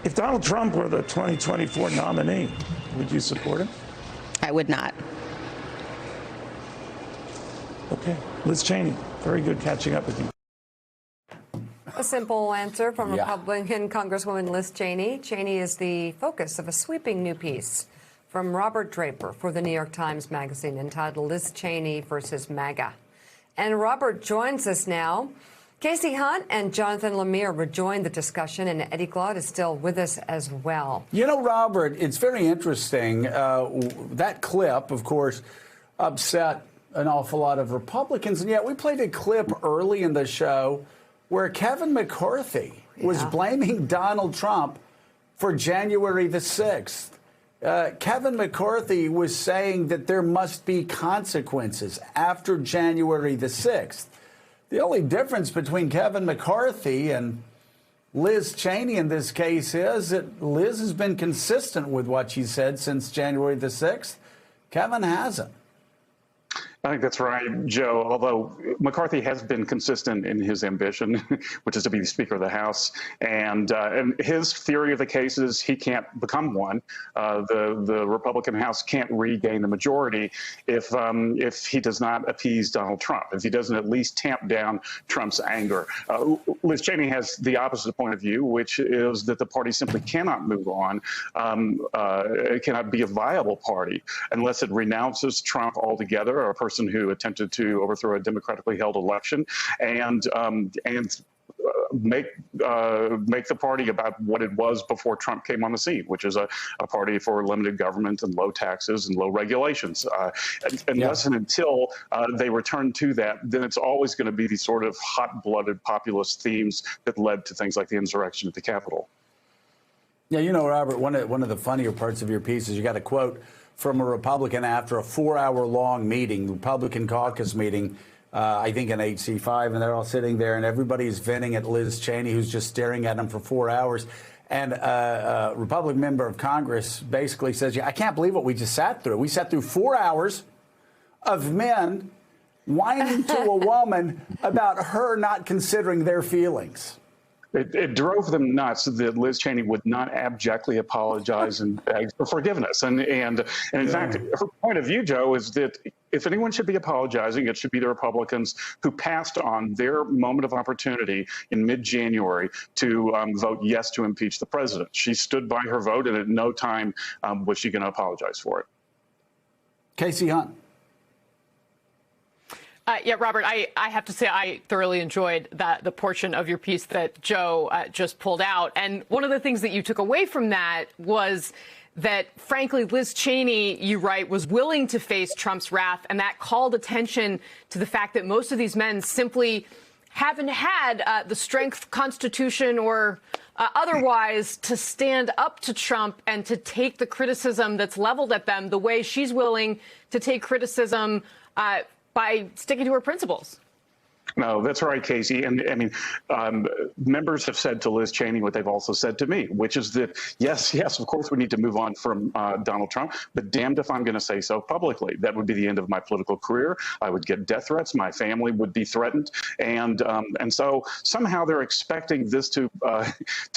If Donald Trump were the 2024 nominee, would you support him? I would not. Okay. Liz Cheney, very good catching up with you. A simple answer from Republican Congresswoman Liz Cheney. Cheney is the focus of a sweeping new piece from Robert Draper for the New York Times Magazine entitled Liz Cheney versus MAGA. And Robert joins us now. Casey Hunt and Jonathan Lemire rejoined the discussion, and Eddie Glaude is still with us as well. You know, Robert, it's very interesting. That clip, of course, upset an awful lot of Republicans, and yet we played a clip early in the show where Kevin McCarthy was blaming Donald Trump for January the 6th. Kevin McCarthy was saying that there must be consequences after January the 6th. The only difference between Kevin McCarthy and Liz Cheney in this case is that Liz has been consistent with what she said since January the 6th. Kevin hasn't. I think that's right, Joe, although McCarthy has been consistent in his ambition, which is to be the Speaker of the House. And his theory of the case is he can't become one. The Republican House can't regain the majority if he does not appease Donald Trump, if he doesn't at least tamp down Trump's anger. Liz Cheney has the opposite point of view, which is that the party simply cannot move on. It cannot be a viable party unless it renounces Trump altogether, or a person who attempted to overthrow a democratically held election, and make the party about what it was before Trump came on the scene, which is a party for limited government and low taxes and low regulations. Unless and until they return to that, then it's always going to be these sort of hot-blooded populist themes that led to things like the insurrection at the Capitol. Yeah, you know, Robert, one of the funnier parts of your piece is you got a quote from a Republican after a 4-hour-long meeting, Republican caucus meeting, I think in HC5, and they're all sitting there, and everybody's venting at Liz Cheney, who's just staring at them for 4 hours. And a Republican member of Congress basically says, I can't believe what we just sat through. We sat through 4 hours of men whining to a woman about her not considering their feelings. It drove them nuts that Liz Cheney would not abjectly apologize and beg for forgiveness. And in fact, her point of view, Joe, is that if anyone should be apologizing, it should be the Republicans who passed on their moment of opportunity in mid-January to vote yes to impeach the president. She stood by her vote, and at no time was she going to apologize for it. Casey Hunt. Yeah, Robert, I have to say I thoroughly enjoyed the portion of your piece that Joe just pulled out. And one of the things that you took away from that was that, frankly, Liz Cheney, you write, was willing to face Trump's wrath. And that called attention to the fact that most of these men simply haven't had the strength, constitution, or otherwise to stand up to Trump and to take the criticism that's leveled at them the way she's willing to take criticism by sticking to her principles. No, that's right, Casey. And I mean, members have said to Liz Cheney what they've also said to me, which is that, yes, of course, we need to move on from Donald Trump, but damned if I'm going to say so publicly. That would be the end of my political career. I would get death threats. My family would be threatened. And so somehow they're expecting this to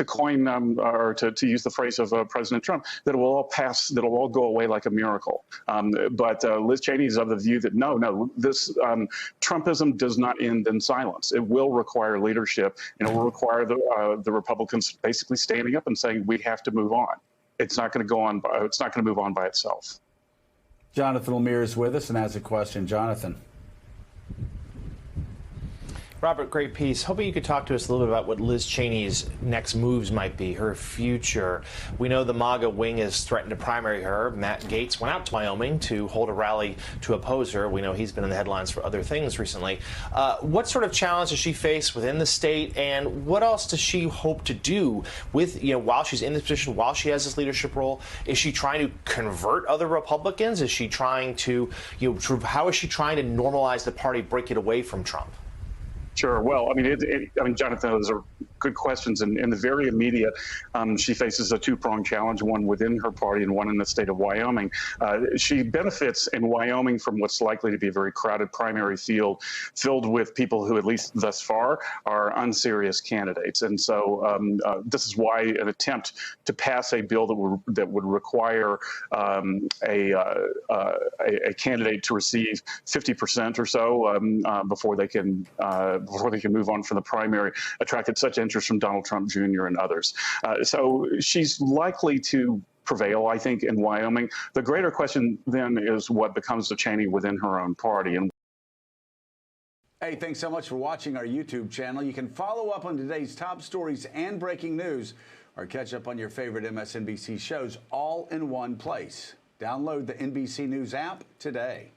coin or to use the phrase of President Trump, that it will all pass, that it will all go away like a miracle. But Liz Cheney is of the view that no, this Trumpism does not end in silence. It will require leadership, and it will require the Republicans basically standing up and saying we have to move on. It's not going to go on. It's not going to move on by itself. Jonathan Lemire is with us and has a question. Jonathan. Robert, great piece. Hoping you could talk to us a little bit about what Liz Cheney's next moves might be, her future. We know the MAGA wing has threatened to primary her. Matt Gaetz went out to Wyoming to hold a rally to oppose her. We know he's been in the headlines for other things recently. What sort of challenge does she face within the state, and what else does she hope to do with, while she's in this position, while she has this leadership role? Is she trying to convert other Republicans? Is she trying to, how is she trying to normalize the party, break it away from Trump? Sure. Well, I mean, Jonathan, those are good questions. And in the very immediate, she faces a two-pronged challenge, one within her party and one in the state of Wyoming. She benefits in Wyoming from what's likely to be a very crowded primary field filled with people who, at least thus far, are unserious candidates. And so this is why an attempt to pass a bill that would require a candidate to receive 50% or so before they can move on from the primary attracted such interest from Donald Trump Jr. and others. So she's likely to prevail, I think, in Wyoming. The greater question then is what becomes of Cheney within her own party. And hey, thanks so much for watching our YouTube channel. You can follow up on today's top stories and breaking news, or catch up on your favorite MSNBC shows all in one place. Download the NBC News app today.